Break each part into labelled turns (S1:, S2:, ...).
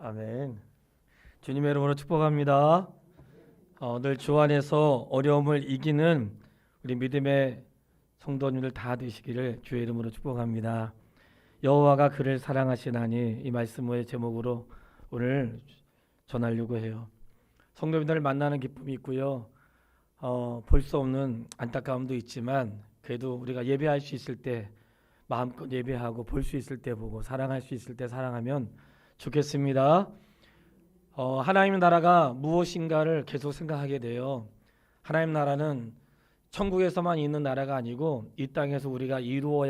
S1: 아멘. 주님의 이름으로 축복합니다. 늘 주 안에서 어려움을 이기는 우리 믿음의 성도님들 다 되시기를 주의 이름으로 축복합니다. 여호와가 그를 사랑하시나니 이 말씀의 제목으로 오늘 전하려고 해요. 성도님들을 만나는 기쁨이 있고요. 볼 수 없는 안타까움도 있지만 그래도 우리가 예배할 수 있을 때 마음껏 예배하고 볼 수 있을 때 보고 사랑할 수 있을 때 사랑하면 좋겠습니다. 하나님 나라가 무엇인가를 계속 생각하게 돼요. 하나님 나라는 천국에서만 있는 나라가 아니고 이 땅에서 우리가 이루어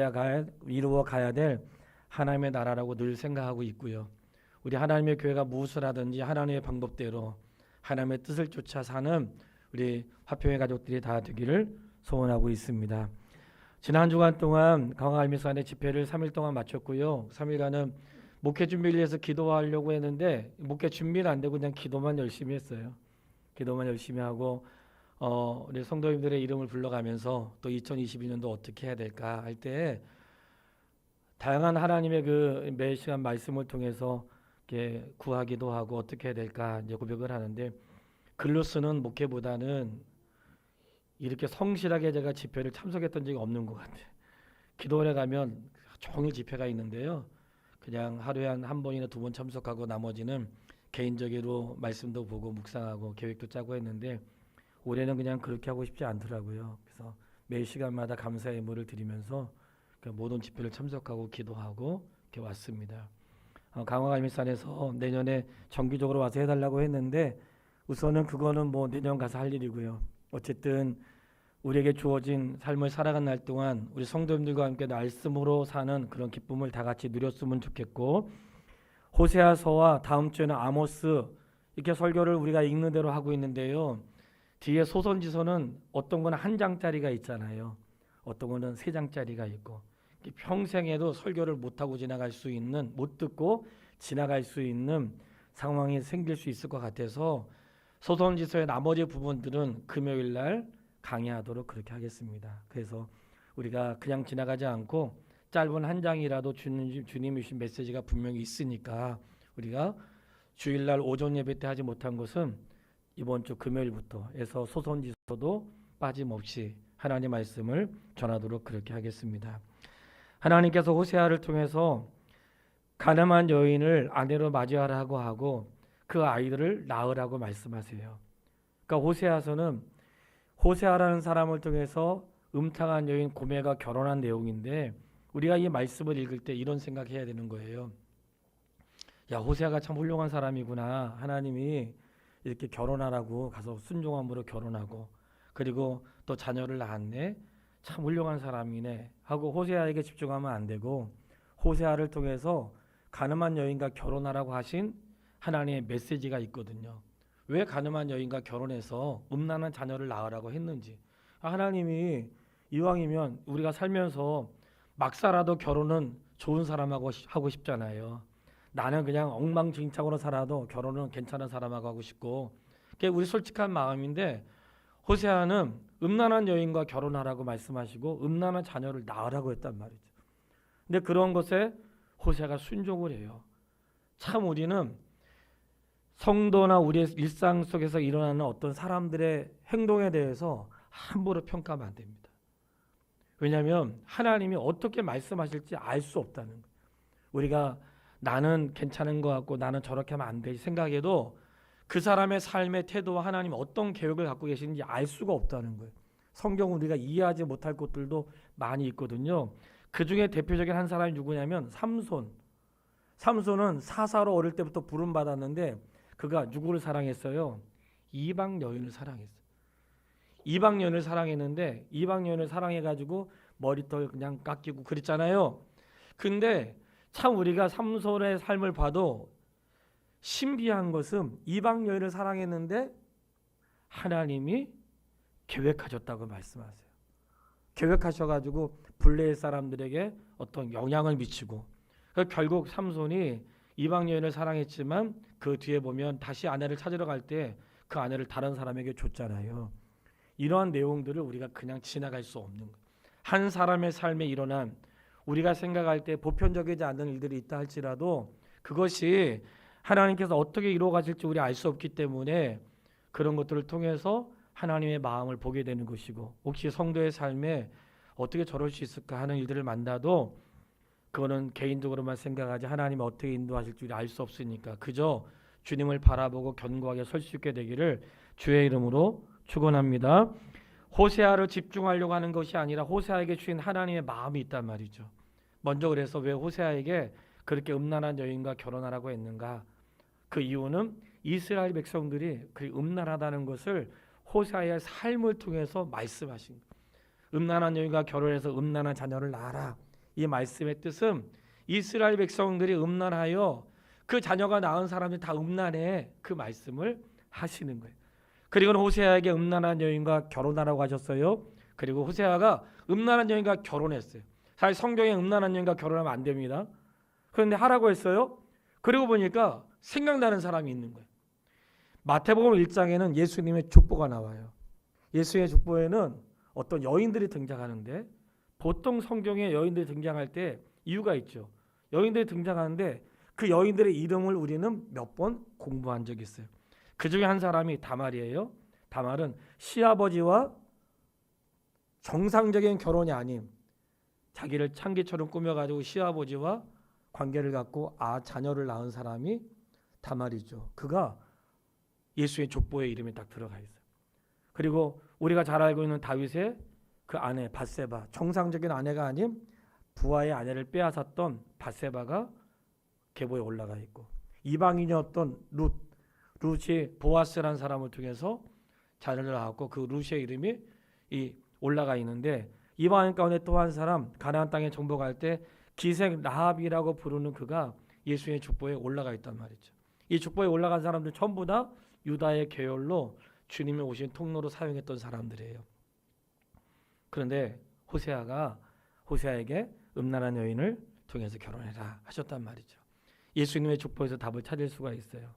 S1: 가야 될 하나님의 나라라고 늘 생각하고 있고요. 우리 하나님의 교회가 무엇을 하든지 하나님의 방법대로 하나님의 뜻을 쫓아 사는 우리 화평의 가족들이 다 되기를 소원하고 있습니다. 지난 한 주간 동안 강화알미산의 집회를 3일 동안 마쳤고요. 3일간은 목회 준비를 위해서 기도하려고 했는데 목회 준비는 안 되고 그냥 기도만 열심히 했어요. 기도만 열심히 하고 우리 성도님들의 이름을 불러가면서 또 2022년도 어떻게 해야 될까 할 때 다양한 하나님의 그 매 시간 말씀을 통해서 이렇게 구하기도 하고 어떻게 해야 될까 이제 고백을 하는데 글로 쓰는 목회보다는 이렇게 성실하게 제가 집회를 참석했던 적이 없는 것 같아요. 기도원에 가면 종일 집회가 있는데요. 그냥 하루에 한 번이나 두 번 참석하고 나머지는 개인적으로 말씀도 보고 묵상하고 계획도 짜고 했는데 올해는 그냥 그렇게 하고 싶지 않더라고요. 그래서 매 시간마다 감사의 예물을 드리면서 그 모든 집회를 참석하고 기도하고 이렇게 왔습니다. 강화갈미산에서 내년에 정기적으로 와서 해달라고 했는데 우선은 그거는 뭐 내년 가서 할 일이고요. 어쨌든 우리에게 주어진 삶을 살아간 날 동안 우리 성도님들과 함께 말씀으로 사는 그런 기쁨을 다 같이 누렸으면 좋겠고 호세아서와 다음 주에는 아모스 이렇게 설교를 우리가 읽는 대로 하고 있는데요. 뒤에 소선지서는 어떤 거는 한 장짜리가 있잖아요. 어떤 거는 세 장짜리가 있고 평생에도 설교를 못하고 지나갈 수 있는 못 듣고 지나갈 수 있는 상황이 생길 수 있을 것 같아서 소선지서의 나머지 부분들은 금요일 날 강의하도록 그렇게 하겠습니다. 그래서 우리가 그냥 지나가지 않고 짧은 한 장이라도 주님이 주신 메시지가 분명히 있으니까 우리가 주일날 오전 예배 때 하지 못한 것은 이번 주 금요일부터 해서 소선지서도 빠짐없이 하나님 말씀을 전하도록 그렇게 하겠습니다. 하나님께서 호세아를 통해서 가늠한 여인을 아내로 맞이하라고 하고 그 아이들을 낳으라고 말씀하세요. 그러니까 호세아라는 사람을 통해서 음탕한 여인 고메가 결혼한 내용인데 우리가 이 말씀을 읽을 때 이런 생각해야 되는 거예요. 야, 호세아가 참 훌륭한 사람이구나. 하나님이 이렇게 결혼하라고 가서 순종함으로 결혼하고 그리고 또 자녀를 낳았네. 참 훌륭한 사람이네 하고 호세아에게 집중하면 안 되고 호세아를 통해서 가늠한 여인과 결혼하라고 하신 하나님의 메시지가 있거든요. 왜 가늠한 여인과 결혼해서 음란한 자녀를 낳으라고 했는지. 하나님이 이왕이면 우리가 살면서 막 살아도 결혼은 좋은 사람하고 하고 싶잖아요. 나는 그냥 엉망진창으로 살아도 결혼은 괜찮은 사람하고 하고 싶고 그게 우리 솔직한 마음인데 호세아는 음란한 여인과 결혼하라고 말씀하시고 음란한 자녀를 낳으라고 했단 말이죠. 근데 그런 것에 호세아가 순종을 해요. 참 우리는 성도나 우리의 일상 속에서 일어나는 어떤 사람들의 행동에 대해서 함부로 평가하면 안 됩니다. 왜냐하면 하나님이 어떻게 말씀하실지 알 수 없다는 거예요. 우리가 나는 괜찮은 것 같고 나는 저렇게 하면 안 되지 생각해도 그 사람의 삶의 태도와 하나님이 어떤 계획을 갖고 계시는지 알 수가 없다는 거예요. 성경 우리가 이해하지 못할 것들도 많이 있거든요. 그 중에 대표적인 한 사람이 누구냐면 삼손은 사사로 어릴 때부터 부름받았는데 그가 누구를 사랑했어요? 이방 여인을 사랑했어요. 이방 여인을 사랑했는데 이방 여인을 사랑해가지고 머리털 그냥 깎이고 그랬잖아요. 근데 참 우리가 삼손의 삶을 봐도 신비한 것은 이방 여인을 사랑했는데 하나님이 계획하셨다고 말씀하세요. 계획하셔가지고 블레셋 사람들에게 어떤 영향을 미치고 결국 삼손이 이방 여인을 사랑했지만 그 뒤에 보면 다시 아내를 찾으러 갈 때 그 아내를 다른 사람에게 줬잖아요. 이러한 내용들을 우리가 그냥 지나갈 수 없는 거예요. 한 사람의 삶에 일어난 우리가 생각할 때 보편적이지 않은 일들이 있다 할지라도 그것이 하나님께서 어떻게 이루어 가실지 우리 알 수 없기 때문에 그런 것들을 통해서 하나님의 마음을 보게 되는 것이고, 혹시 성도의 삶에 어떻게 저럴 수 있을까 하는 일들을 만나도 그거는 개인적으로만 생각하지 하나님이 어떻게 인도하실지 우리 알 수 없으니까 그저 주님을 바라보고 견고하게 설 수 있게 되기를 주의 이름으로 축원합니다. 호세아를 집중하려고 하는 것이 아니라 호세아에게 주신 하나님의 마음이 있단 말이죠. 먼저 그래서 왜 호세아에게 그렇게 음란한 여인과 결혼하라고 했는가? 그 이유는 이스라엘 백성들이 그 음란하다는 것을 호세아의 삶을 통해서 말씀하신 거예요. 음란한 여인과 결혼해서 음란한 자녀를 낳아라. 이 말씀의 뜻은 이스라엘 백성들이 음란하여 그 자녀가 낳은 사람이 다 음란해, 그 말씀을 하시는 거예요. 그리고 호세아에게 음란한 여인과 결혼하라고 하셨어요. 그리고 호세아가 음란한 여인과 결혼했어요. 사실 성경에 음란한 여인과 결혼하면 안 됩니다. 그런데 하라고 했어요. 그리고 보니까 생각나는 사람이 있는 거예요. 마태복음 1장에는 예수님의 족보가 나와요. 예수의 족보에는 어떤 여인들이 등장하는데, 보통 성경에 여인들이 등장할 때 이유가 있죠. 여인들이 등장하는데 그 여인들의 이름을 우리는 몇 번 공부한 적이 있어요. 그 중에 한 사람이 다말이에요. 다말은 시아버지와 정상적인 결혼이 아닌 자기를 창기처럼 꾸며가지고 시아버지와 관계를 갖고 자녀를 낳은 사람이 다말이죠. 그가 예수의 족보에 이름이 딱 들어가 있어요. 그리고 우리가 잘 알고 있는 다윗의 그 아내 밧세바, 정상적인 아내가 아닌 부하의 아내를 빼앗았던 밧세바가 계보에 올라가 있고, 이방인이었던 룻이 보아스라는 사람을 통해서 자녀를 낳았고 그 룻의 이름이 올라가 있는데, 이방인 가운데 또 한 사람 가나안 땅에 정복할 때 기생 라합이라고 부르는 그가 예수의 족보에 올라가 있단 말이죠. 이 족보에 올라간 사람들 전부 다 유다의 계열로 주님이 오신 통로로 사용했던 사람들이에요. 그런데 호세아에게 음란한 여인을 통해서 결혼해라 하셨단 말이죠. 예수님의 족보에서 답을 찾을 수가 있어요.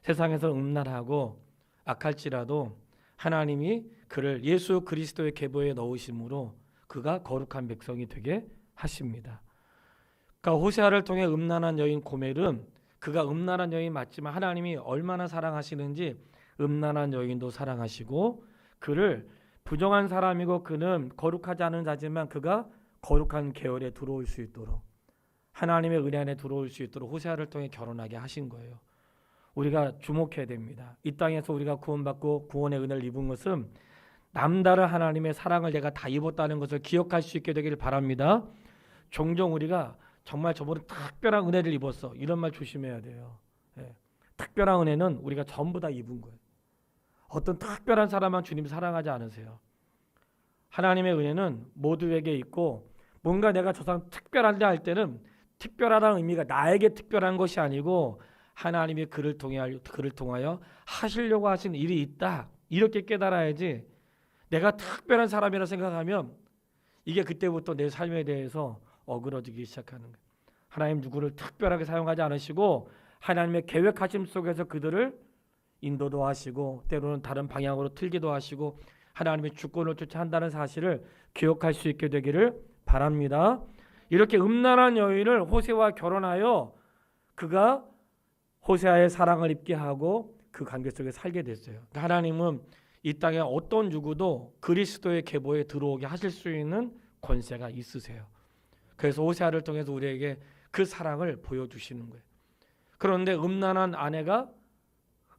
S1: 세상에서 음란하고 악할지라도 하나님이 그를 예수 그리스도의 계보에 넣으심으로 그가 거룩한 백성이 되게 하십니다. 그러니까 호세아를 통해 음란한 여인 고멜은 그가 음란한 여인 맞지만 하나님이 얼마나 사랑하시는지 음란한 여인도 사랑하시고, 그를 부정한 사람이고 그는 거룩하지 않은 자지만 그가 거룩한 계열에 들어올 수 있도록, 하나님의 은혜 안에 들어올 수 있도록 호세아를 통해 결혼하게 하신 거예요. 우리가 주목해야 됩니다. 이 땅에서 우리가 구원받고 구원의 은혜를 입은 것은 남다른 하나님의 사랑을 내가 다 입었다는 것을 기억할 수 있게 되기를 바랍니다. 종종 우리가 정말 저번에 특별한 은혜를 입었어, 이런 말 조심해야 돼요. 특별한 은혜는 우리가 전부 다 입은 거예요. 어떤 특별한 사람만 주님 사랑하지 않으세요. 하나님의 은혜는 모두에게 있고, 뭔가 내가 저 사람 특별한데 할 때는 특별하다는 의미가 나에게 특별한 것이 아니고 하나님이 그를 통하여 하시려고 하신 일이 있다, 이렇게 깨달아야지. 내가 특별한 사람이라 생각하면 이게 그때부터 내 삶에 대해서 어그러지기 시작하는 거예요. 하나님 누구를 특별하게 사용하지 않으시고 하나님의 계획하심 속에서 그들을 인도도 하시고 때로는 다른 방향으로 틀기도 하시고 하나님의 주권을 쫓아 한다는 사실을 기억할 수 있게 되기를 바랍니다. 이렇게 음란한 여인을 호세아와 결혼하여 그가 호세아의 사랑을 입게 하고 그 관계 속에 살게 됐어요. 하나님은 이 땅에 어떤 누구도 그리스도의 계보에 들어오게 하실 수 있는 권세가 있으세요. 그래서 호세아를 통해서 우리에게 그 사랑을 보여주시는 거예요. 그런데 음란한 아내가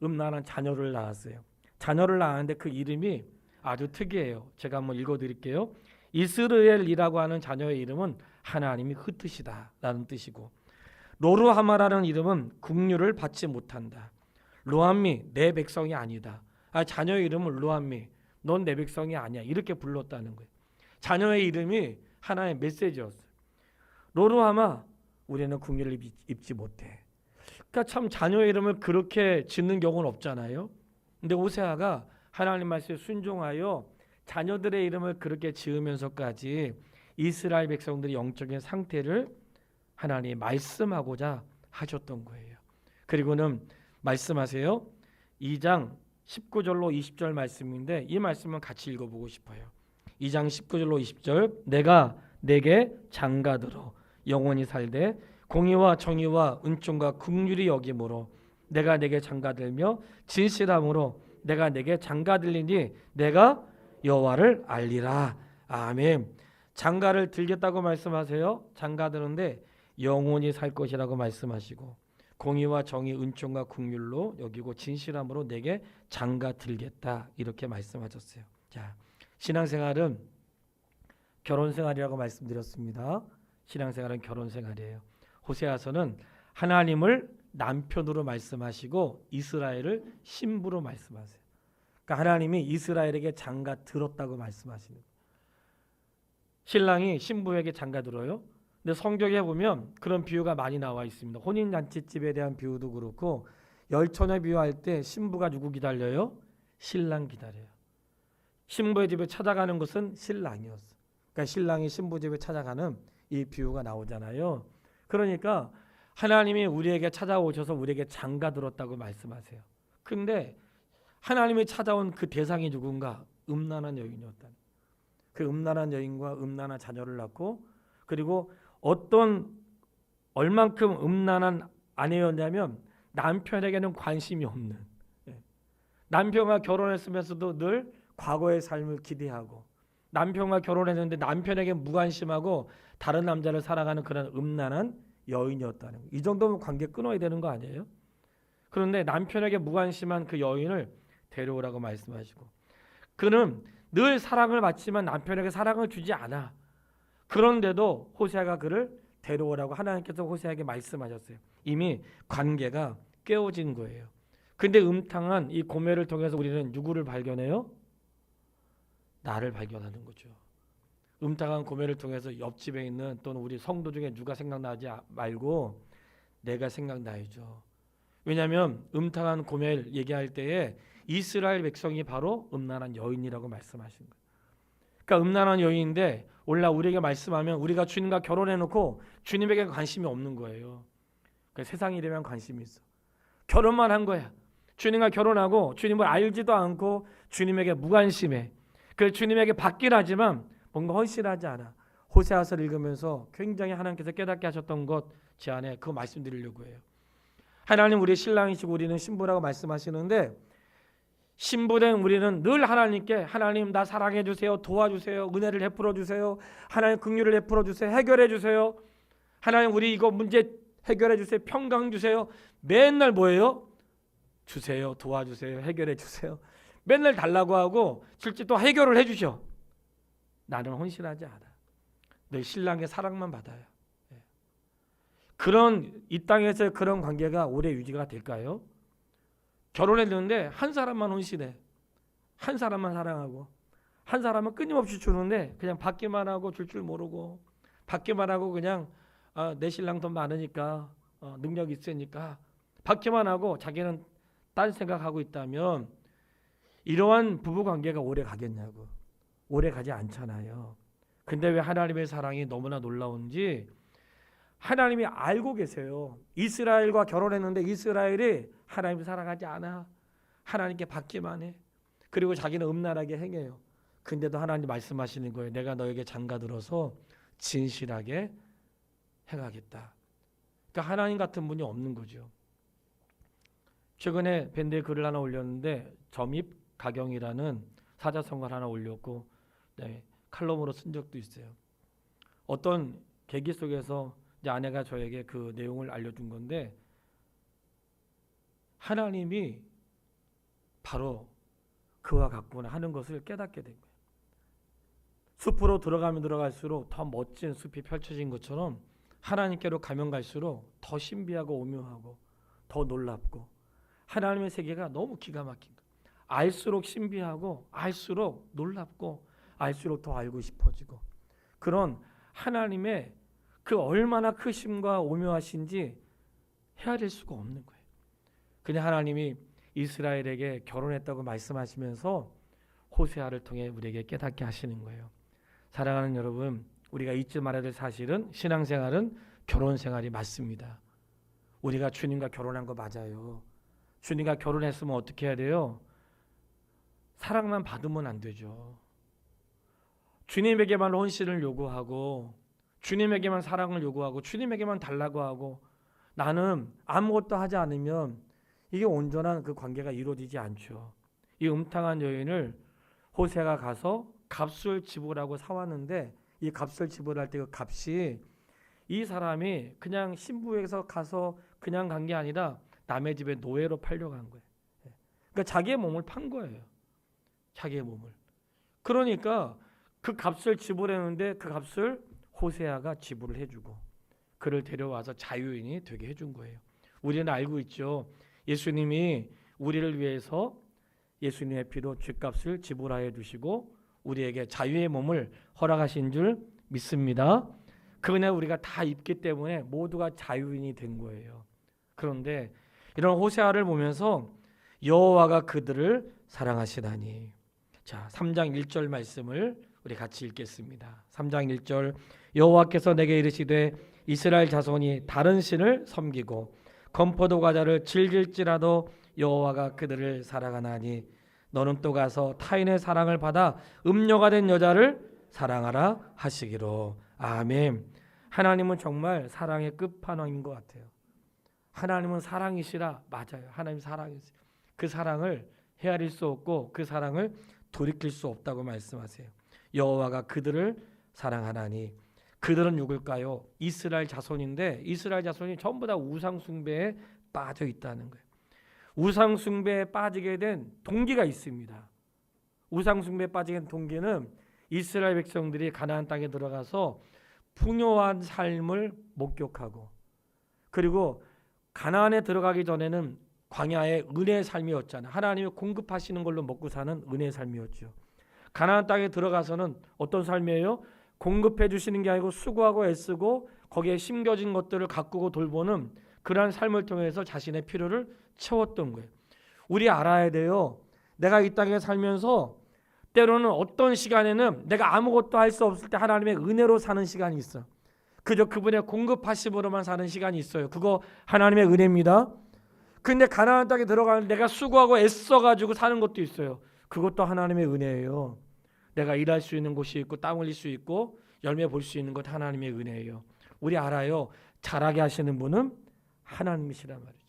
S1: 음란한 자녀를 낳았어요. 자녀를 낳았는데 그 이름이 아주 특이해요. 제가 한번 읽어드릴게요. 이스르엘이라고 하는 자녀의 이름은 하나님이 흩으시다 라는 뜻이고, 로루하마라는 이름은 국류를 받지 못한다. 로함미, 내 백성이 아니다. 자녀의 이름은 로함미, 넌 내 백성이 아니야, 이렇게 불렀다는 거예요. 자녀의 이름이 하나의 메시지였어요. 로루하마, 우리는 국류를 입지 못해. 그러니까 참 자녀의 이름을 그렇게 짓는 경우는 없잖아요. 근데 호세아가 하나님 말씀에 순종하여 자녀들의 이름을 그렇게 지으면서까지 이스라엘 백성들의 영적인 상태를 하나님이 말씀하고자 하셨던 거예요. 그리고는 말씀하세요. 2장 19절로 20절 말씀인데 이 말씀은 같이 읽어보고 싶어요. 2장 19절로 20절, 내가 내게 장가들어 영원히 살되 공의와 정의와 은총과 긍휼이 여김으로 내가 내게 장가들며 진실함으로 내가 내게 장가들리니 내가 여호와를 알리라. 아멘. 장가를 들겠다고 말씀하세요. 장가드는데 영원히 살 것이라고 말씀하시고 공의와 정의, 은총과 긍휼로 여기고 진실함으로 내게 장가 들겠다 이렇게 말씀하셨어요. 자, 신앙생활은 결혼생활이라고 말씀드렸습니다. 신앙생활은 결혼생활이에요. 호세아서는 하나님을 남편으로 말씀하시고 이스라엘을 신부로 말씀하세요. 그러니까 하나님이 이스라엘에게 장가 들었다고 말씀하시는 거예요. 신랑이 신부에게 장가 들어요. 근데 성경에 보면 그런 비유가 많이 나와 있습니다. 혼인잔치집에 대한 비유도 그렇고 열처녀 비유할 때 신부가 누구 기다려요? 신랑 기다려요. 신부의 집에 찾아가는 것은 신랑이었어. 그러니까 신랑이 신부 집에 찾아가는 이 비유가 나오잖아요. 그러니까 하나님이 우리에게 찾아오셔서 우리에게 장가 들었다고 말씀하세요. 근데 하나님이 찾아온 그 대상이 누군가? 음란한 여인이었다. 그 음란한 여인과 음란한 자녀를 낳고 그리고 얼만큼 음란한 아내였냐면 남편에게는 관심이 없는, 남편과 결혼했으면서도 늘 과거의 삶을 기대하고 남편과 결혼했는데 남편에게 무관심하고 다른 남자를 사랑하는 그런 음란한 여인이었다는 거예요. 이 정도면 관계 끊어야 되는 거 아니에요? 그런데 남편에게 무관심한 그 여인을 데려오라고 말씀하시고 그는 늘 사랑을 받지만 남편에게 사랑을 주지 않아. 그런데도 호세아가 그를 데려오라고 하나님께서 호세아에게 말씀하셨어요. 이미 관계가 깨어진 거예요. 근데 음탕한 이 고멜을 통해서 우리는 누구를 발견해요? 나를 발견하는 거죠. 음탕한 고멜을 통해서 옆집에 있는 또는 우리 성도 중에 누가 생각나지 말고 내가 생각나야죠. 왜냐하면 음탕한 고멜 얘기할 때에 이스라엘 백성이 바로 음란한 여인이라고 말씀하신 거예요. 그러니까 음란한 여인인데 올라 우리에게 말씀하면 우리가 주님과 결혼해놓고 주님에게 관심이 없는 거예요. 그러니까 세상 일에만 관심이 있어. 결혼만 한 거야. 주님과 결혼하고 주님을 알지도 않고 주님에게 무관심해. 그 주님에게 받긴 하지만 뭔가 헌신하지 않아. 호세아서를 읽으면서 굉장히 하나님께서 깨닫게 하셨던 것 제 안에 그거 말씀드리려고 해요. 하나님 우리 신랑이시고 우리는 신부라고 말씀하시는데 신부된 우리는 늘 하나님께 하나님 나 사랑해 주세요. 도와주세요. 은혜를 베풀어 주세요. 하나님 긍휼을 베풀어 주세요. 해결해 주세요. 하나님 우리 이거 문제 해결해 주세요. 평강 주세요. 맨날 뭐예요? 주세요. 도와주세요. 해결해 주세요. 맨날 달라고 하고 실제 또 해결을 해 주셔. 나는 헌신하지 않아. 내 신랑의 사랑만 받아요. 그런 이 땅에서의 그런 관계가 오래 유지가 될까요? 결혼했는데 한 사람만 헌신해. 한 사람만 사랑하고 한 사람은 끊임없이 주는데 그냥 받기만 하고 줄 줄 모르고 받기만 하고 그냥 내 신랑 돈 많으니까 능력 있으니까 받기만 하고 자기는 딴 생각하고 있다면 이러한 부부관계가 오래 가겠냐고. 오래 가지 않잖아요. 근데 왜 하나님의 사랑이 너무나 놀라운지 하나님이 알고 계세요. 이스라엘과 결혼했는데 이스라엘이 하나님을 사랑하지 않아. 하나님께 받기만 해. 그리고 자기는 음란하게 행해요. 근데도 하나님 말씀하시는 거예요. 내가 너에게 장가들어서 진실하게 행하겠다. 그러니까 하나님 같은 분이 없는 거죠. 최근에 밴드에 글을 하나 올렸는데 점입 가경이라는 사자성어를 하나 올렸고 칼럼으로 쓴 적도 있어요. 어떤 계기 속에서 이제 아내가 저에게 그 내용을 알려준 건데 하나님이 바로 그와 같구나 하는 것을 깨닫게 된 거예요. 숲으로 들어가면 들어갈수록 더 멋진 숲이 펼쳐진 것처럼 하나님께로 가면 갈수록 더 신비하고 오묘하고 더 놀랍고 하나님의 세계가 너무 기가 막힌 거예요. 알수록 신비하고 알수록 놀랍고 알수록 더 알고 싶어지고 그런 하나님의 그 얼마나 크심과 오묘하신지 헤아릴 수가 없는 거예요. 그냥 하나님이 이스라엘에게 결혼했다고 말씀하시면서 호세아를 통해 우리에게 깨닫게 하시는 거예요. 사랑하는 여러분, 우리가 잊지 말아야 될 사실은 신앙생활은 결혼생활이 맞습니다. 우리가 주님과 결혼한 거 맞아요. 주님과 결혼했으면 어떻게 해야 돼요? 사랑만 받으면 안 되죠. 주님에게만 헌신을 요구하고 주님에게만 사랑을 요구하고 주님에게만 달라고 하고 나는 아무것도 하지 않으면 이게 온전한 그 관계가 이루어지지 않죠. 이 음탕한 여인을 호세가 가서 값을 지불하고 사왔는데 이 값을 지불할 때 그 값이 이 사람이 그냥 신부에서 가서 그냥 간 게 아니라 남의 집에 노예로 팔려간 거예요. 그러니까 자기의 몸을 판 거예요. 자기의 몸을. 그러니까 그 값을 지불했는데 그 값을 호세아가 지불을 해주고 그를 데려와서 자유인이 되게 해준 거예요. 우리는 알고 있죠. 예수님이 우리를 위해서 예수님의 피로 죗값을 지불하여 주시고 우리에게 자유의 몸을 허락하신 줄 믿습니다. 그 은혜 우리가 다 입기 때문에 모두가 자유인이 된 거예요. 그런데 이런 호세아를 보면서 여호와가 그들을 사랑하시다니. 자, 3장 1절 말씀을 우리 같이 읽겠습니다. 3장 1절 여호와께서 내게 이르시되 이스라엘 자손이 다른 신을 섬기고 건포도 과자를 즐길지라도 여호와가 그들을 사랑하나니 너는 또 가서 타인의 사랑을 받아 음녀가 된 여자를 사랑하라 하시기로. 아멘. 하나님은 정말 사랑의 끝판왕인 것 같아요. 하나님은 사랑이시라. 맞아요. 하나님 사랑이시라. 그 사랑을 헤아릴 수 없고 그 사랑을 돌이킬 수 없다고 말씀하세요. 여호와가 그들을 사랑하나니. 그들은 누굴까요? 이스라엘 자손인데 이스라엘 자손이 전부 다 우상 숭배에 빠져 있다는 거예요. 우상 숭배에 빠지게 된 동기가 있습니다. 우상 숭배에 빠지게 된 동기는 이스라엘 백성들이 가나안 땅에 들어가서 풍요한 삶을 목격하고 그리고 가나안에 들어가기 전에는 광야의 은혜의 삶이었잖아요. 하나님이 공급하시는 걸로 먹고 사는 은혜의 삶이었죠. 가나안 땅에 들어가서는 어떤 삶이에요? 공급해 주시는 게 아니고 수고하고 애쓰고 거기에 심겨진 것들을 가꾸고 돌보는 그러한 삶을 통해서 자신의 필요를 채웠던 거예요. 우리 알아야 돼요. 내가 이 땅에 살면서 때로는 어떤 시간에는 내가 아무것도 할 수 없을 때 하나님의 은혜로 사는 시간이 있어. 그저 그분의 공급하심으로만 사는 시간이 있어요. 그거 하나님의 은혜입니다. 근데 가나안 땅에 들어가는 내가 수고하고 애써가지고 사는 것도 있어요. 그것도 하나님의 은혜예요. 내가 일할 수 있는 곳이 있고 땀 흘릴 수 있고 열매 볼 수 있는 것 하나님의 은혜예요. 우리 알아요. 잘하게 하시는 분은 하나님이시란 말이죠.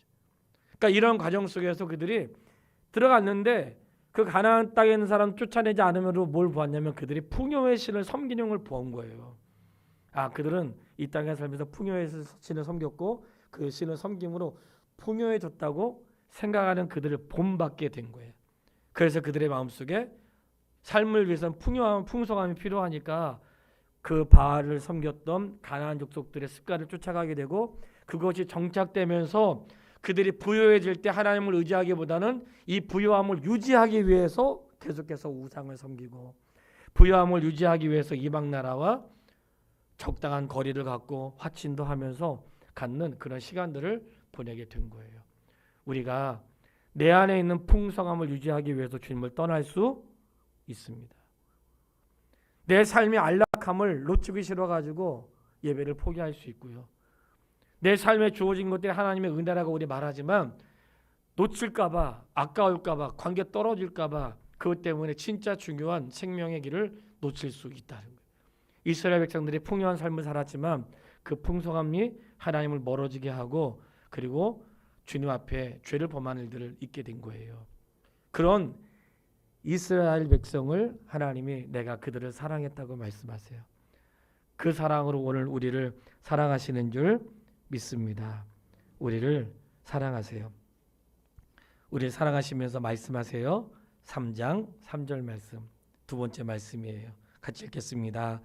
S1: 그러니까 이런 과정 속에서 그들이 들어갔는데 그 가나안 땅에 있는 사람 쫓아내지 않으므로 뭘 보았냐면 그들이 풍요의 신을 섬기는 걸 본 거예요. 아, 그들은 이 땅에 살면서 풍요의 신을 섬겼고 그 신을 섬김으로 풍요해졌다고 생각하는 그들을 본받게 된 거예요. 그래서 그들의 마음속에 삶을 위해서는 풍요함, 풍성함이 필요하니까 그 바알을 섬겼던 가나안 족속들의 습관을 쫓아가게 되고 그것이 정착되면서 그들이 부유해질 때 하나님을 의지하기보다는 이 부유함을 유지하기 위해서 계속해서 우상을 섬기고 부유함을 유지하기 위해서 이방 나라와 적당한 거리를 갖고 화친도 하면서 갖는 그런 시간들을 보내게 된 거예요. 우리가 내 안에 있는 풍성함을 유지하기 위해서 주님을 떠날 수 있습니다. 내 삶의 안락함을 놓치기 싫어가지고 예배를 포기할 수 있고요. 내 삶에 주어진 것들이 하나님의 은혜라고 우리 말하지만 놓칠까봐, 아까울까봐, 관계 떨어질까봐 그것 때문에 진짜 중요한 생명의 길을 놓칠 수 있다는 거예요. 이스라엘 백성들이 풍요한 삶을 살았지만 그 풍성함이 하나님을 멀어지게 하고 그리고 주님 앞에 죄를 범하는 일들을 잊게 된 거예요. 그런 이스라엘 백성을 하나님이 내가 그들을 사랑했다고 말씀하세요. 그 사랑으로 오늘 우리를 사랑하시는 줄 믿습니다. 우리를 사랑하세요. 우리를 사랑하시면서 말씀하세요. 3장 3절 말씀 두 번째 말씀이에요. 같이 읽겠습니다.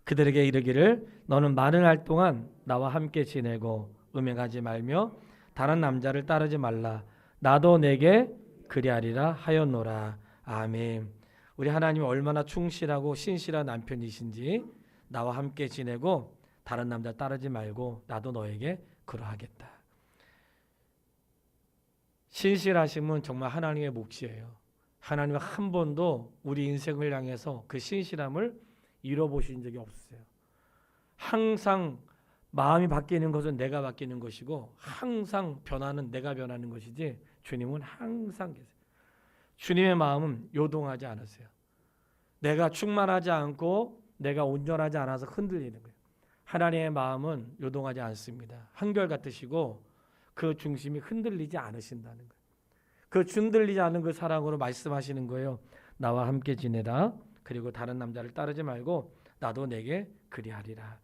S1: 그들에게 이르기를 너는 많은 날 동안 나와 함께 지내고 음행하지 말며 다른 남자를 따르지 말라. 나도 내게 그리하리라 하였노라. 아멘. 우리 하나님이 얼마나 충실하고 신실한 남편이신지 나와 함께 지내고 다른 남자 따르지 말고 나도 너에게 그러하겠다. 신실하심은 정말 하나님의 몫이에요. 하나님은 한 번도 우리 인생을 향해서 그 신실함을 잃어보신 적이 없으세요. 항상 마음이 바뀌는 것은 내가 바뀌는 것이고 항상 변화는 내가 변하는 것이지 주님은 항상 계세요. 주님의 마음은 요동하지 않으세요. 내가 충만하지 않고 내가 온전하지 않아서 흔들리는 거예요. 하나님의 마음은 요동하지 않습니다. 한결같으시고 그 중심이 흔들리지 않으신다는 거예요. 그 흔들리지 않은 그 사랑으로 말씀하시는 거예요. 나와 함께 지내라. 그리고 다른 남자를 따르지 말고 나도 내게 그리하리라.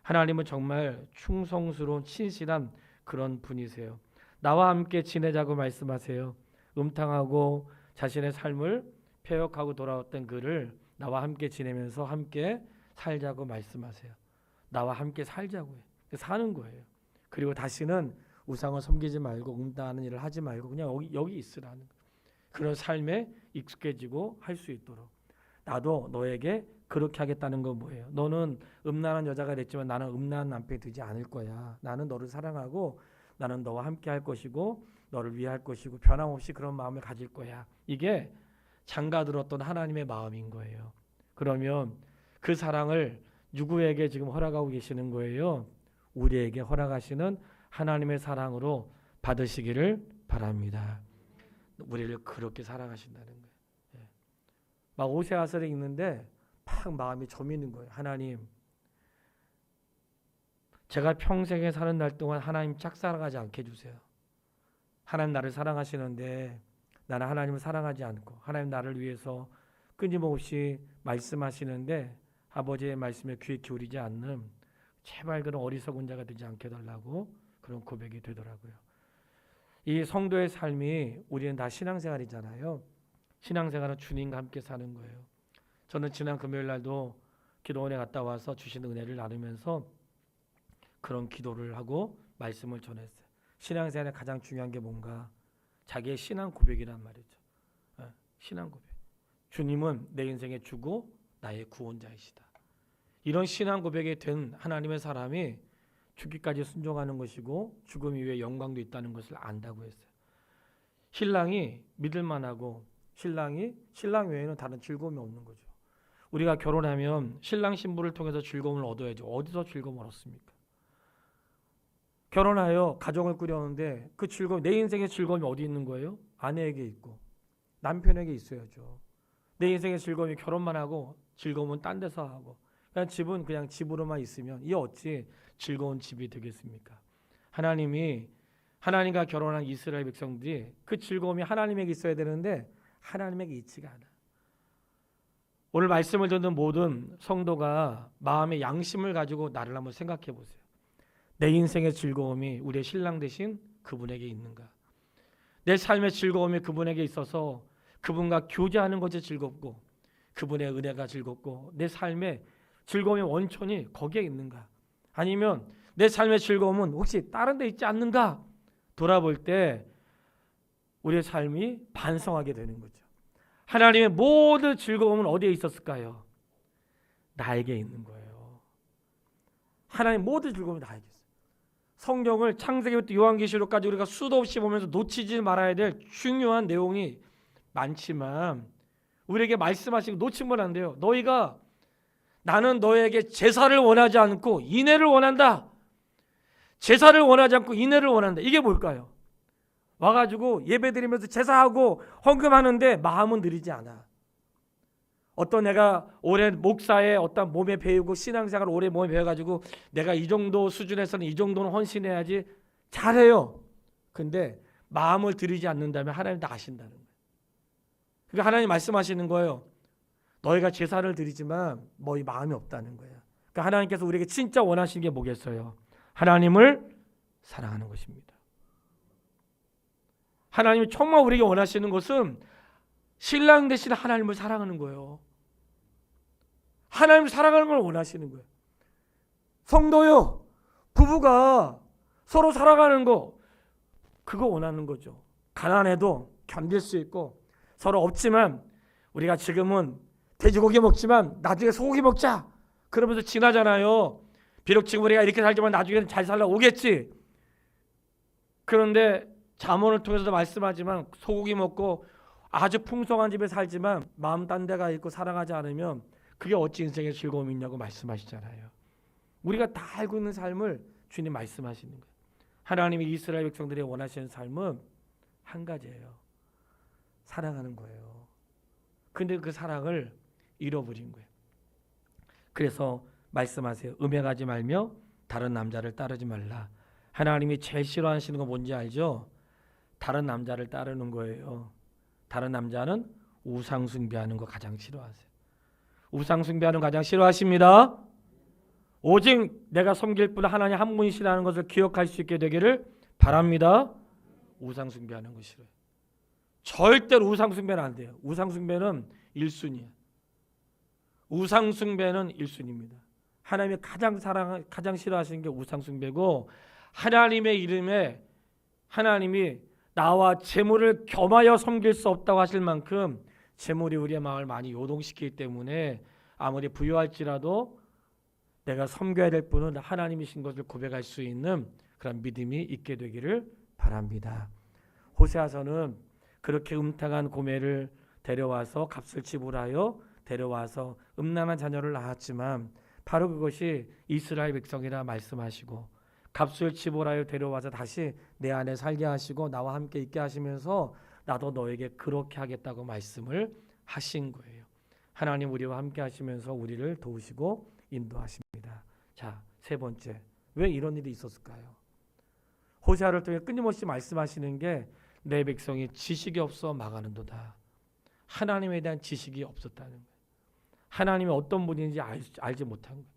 S1: 하나님은 정말 충성스러운 신실한 그런 분이세요. 나와 함께 지내자고 말씀하세요. 음탕하고 자신의 삶을 폐역하고 돌아왔던 그를 나와 함께 지내면서 함께 살자고 말씀하세요. 나와 함께 살자고요. 사는 거예요. 그리고 다시는 우상을 섬기지 말고 응당하는 일을 하지 말고 그냥 여기 있으라는 거예요. 그런 삶에 익숙해지고 할 수 있도록. 나도 너에게 그렇게 하겠다는 건 뭐예요? 너는 음란한 여자가 됐지만 나는 음란한 남편이 되지 않을 거야. 나는 너를 사랑하고 나는 너와 함께 할 것이고 너를 위할 것이고 변함없이 그런 마음을 가질 거야. 이게 장가들었던 하나님의 마음인 거예요. 그러면 그 사랑을 누구에게 지금 허락하고 계시는 거예요? 우리에게 허락하시는 하나님의 사랑으로 받으시기를 바랍니다. 우리를 그렇게 사랑하신다는 거예요. 막 오세아서를 읽는데 팍 마음이 저미는 거예요. 하나님, 제가 평생에 사는 날 동안 하나님 짝사랑하지 않게 해주세요. 하나님 나를 사랑하시는데 나는 하나님을 사랑하지 않고 하나님 나를 위해서 끊임없이 말씀하시는데 아버지의 말씀에 귀에 기울이지 않는 제발 그런 어리석은 자가 되지 않게 해달라고 그런 고백이 되더라고요. 이 성도의 삶이 우리는 다 신앙생활이잖아요. 신앙생활은 주님과 함께 사는 거예요. 저는 지난 금요일 날도 기도원에 갔다 와서 주신 은혜를 나누면서 그런 기도를 하고 말씀을 전했어요. 신앙생활에 가장 중요한 게 뭔가? 자기의 신앙 고백이란 말이죠. 신앙 고백. 주님은 내 인생의 주고 나의 구원자이시다. 이런 신앙 고백이 된 하나님의 사람이 죽기까지 순종하는 것이고 죽음 이후에 영광도 있다는 것을 안다고 했어요. 신랑이 믿을만하고 신랑 외에는 다른 즐거움이 없는 거죠. 우리가 결혼하면 신랑 신부를 통해서 즐거움을 얻어야죠. 어디서 즐거움을 얻습니까? 결혼하여 가정을 꾸려오는데 그 즐거움, 내 인생의 즐거움이 어디 있는 거예요? 아내에게 있고 남편에게 있어야죠. 내 인생의 즐거움이 결혼만 하고 즐거움은 딴 데서 하고 그냥 집은 그냥 집으로만 있으면 이 어찌 즐거운 집이 되겠습니까? 하나님이 하나님과 결혼한 이스라엘 백성들이 그 즐거움이 하나님에게 있어야 되는데 하나님에게 있지가 않아. 오늘 말씀을 듣는 모든 성도가 마음의 양심을 가지고 나를 한번 생각해 보세요. 내 인생의 즐거움이 우리의 신랑 되신 그분에게 있는가? 내 삶의 즐거움이 그분에게 있어서 그분과 교제하는 것이 즐겁고 그분의 은혜가 즐겁고 내 삶의 즐거움의 원천이 거기에 있는가? 아니면 내 삶의 즐거움은 혹시 다른 데 있지 않는가? 돌아볼 때 우리의 삶이 반성하게 되는 거죠. 하나님의 모든 즐거움은 어디에 있었을까요? 나에게 있는 거예요. 하나님 모든 즐거움이 나에게 있어요. 성경을 창세기부터 요한계시록까지 우리가 수도 없이 보면서 놓치지 말아야 될 중요한 내용이 많지만 우리에게 말씀하시고 놓치면 안 돼요. 너희가 나는 너에게 제사를 원하지 않고 인애를 원한다. 제사를 원하지 않고 인애를 원한다. 이게 뭘까요? 와가지고 예배드리면서 제사하고 헌금하는데 마음은 느리지 않아. 어떤 내가 오래 목사의 어떤 몸에 배우고 신앙생활을 오래 몸에 배워가지고 내가 이 정도 수준에서는 이 정도는 헌신해야지 잘해요. 근데 마음을 들이지 않는다면 하나님 다 아신다는 거예요. 그러니까 하나님 말씀하시는 거예요. 너희가 제사를 드리지만 너희 마음이 없다는 거예요. 그러니까 하나님께서 우리에게 진짜 원하시는 게 뭐겠어요? 하나님을 사랑하는 것입니다. 하나님이 정말 우리에게 원하시는 것은 신랑 대신 하나님을 사랑하는 거예요. 하나님을 사랑하는 걸 원하시는 거예요. 성도요, 부부가 서로 사랑하는 거 그거 원하는 거죠. 가난해도 견딜 수 있고 서로 없지만 우리가 지금은 돼지고기 먹지만 나중에 소고기 먹자 그러면서 지나잖아요. 비록 지금 우리가 이렇게 살지만 나중에는 잘 살아 오겠지. 그런데 잠언을 통해서도 말씀하지만 소고기 먹고 아주 풍성한 집에 살지만 마음 딴 데가 있고 사랑하지 않으면 그게 어찌 인생의 즐거움이 있냐고 말씀하시잖아요. 우리가 다 알고 있는 삶을 주님 말씀하시는 거예요. 하나님이 이스라엘 백성들이 원하시는 삶은 한 가지예요. 사랑하는 거예요. 근데 그 사랑을 잃어버린 거예요. 그래서 말씀하세요. 음행하지 말며 다른 남자를 따르지 말라. 하나님이 제일 싫어하시는 거 뭔지 알죠? 다른 남자를 따르는 거예요. 다른 남자는 우상 숭배하는 거 가장 싫어하세요. 우상 숭배하는 거 가장 싫어하십니다. 오직 내가 섬길 분 하나님 한 분이시라는 것을 기억할 수 있게 되기를 바랍니다. 우상 숭배하는 거 싫어요. 절대로 우상 숭배는 안 돼요. 우상 숭배는 1순위예요. 우상 숭배는 1순위입니다. 하나님이 가장 싫어하시는 게 우상 숭배고, 하나님의 이름에 하나님이 나와 재물을 겸하여 섬길 수 없다고 하실 만큼 재물이 우리의 마음을 많이 요동시키기 때문에 아무리 부유할지라도 내가 섬겨야 될 분은 하나님이신 것을 고백할 수 있는 그런 믿음이 있게 되기를 바랍니다. 호세아서는 그렇게 음탕한 고멜을 데려와서 값을 지불하여 데려와서 음란한 자녀를 낳았지만 바로 그것이 이스라엘 백성이라 말씀하시고 값을 지불하여 데려와서 다시 내 안에 살게 하시고 나와 함께 있게 하시면서 나도 너에게 그렇게 하겠다고 말씀을 하신 거예요. 하나님 우리와 함께 하시면서 우리를 도우시고 인도하십니다. 자, 세 번째, 왜 이런 일이 있었을까요? 호세아를 통해 끊임없이 말씀하시는 게 내 백성이 지식이 없어 망하는도다. 하나님에 대한 지식이 없었다는 거예요. 하나님이 어떤 분인지 알지 못한 거예요.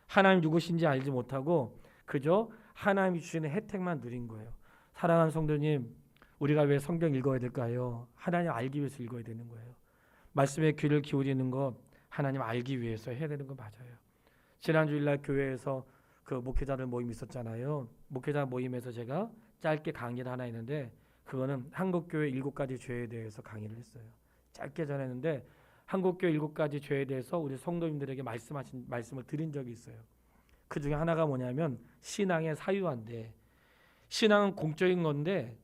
S1: 하나님 누구신지 알지 못하고 그저 하나님이 주시는 혜택만 누린 거예요. 사랑하는 성도님, 우리가 왜 성경 읽어야 될까요? 하나님 알기 위해서 읽어야 되는 거예요. 말씀에 귀를 기울이는 것 하나님 알기 위해서 해야 되는 거 맞아요. 지난 주일날 교회에서 그 목회자들 모임 있었잖아요. 목회자 모임에서 제가 짧게 강의를 하나 했는데 그거는 한국교회 7가지 죄에 대해서 강의를 했어요. 짧게 전했는데 한국교회 7가지 죄에 대해서 우리 성도님들에게 말씀을 드린 적이 있어요. 그 중에 하나가 뭐냐면 신앙의 사유한데, 신앙은 공적인 건데